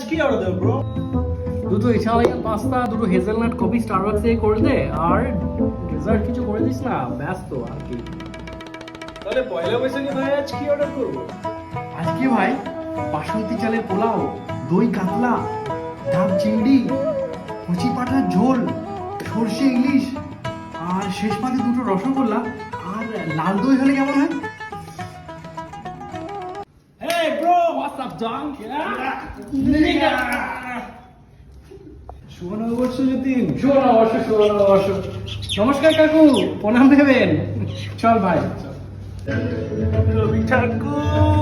কি অর্ডার দেব ব্রো? দুটো Italian pasta, দুটো হেজেলনাট কফি স্টারবাকস থেকে করে দে, আর ডেজার্ট কিছু করে দিস না, ব্যস্ত আর কি। তাহলে পয়লা বৈশাখে ভাই আজ কি অর্ডার করব? আজকে ভাই বাসন্তী চালের পোলাও, দই কাতলা, ডাব চিংড়ি, কচি পাঠার ঝোল, সর্ষে ইলিশ, আর শেষ পাতে দুটো রসগোল্লা আর লাল দই হলে কেমন হয়? Hey bro, What's up, John? শুভ নববর্ষ যতীন। শুভ নববর্ষ। নমস্কার কাকু, প্রণাম দেবেন। চল ভাই। রবি ঠাকুর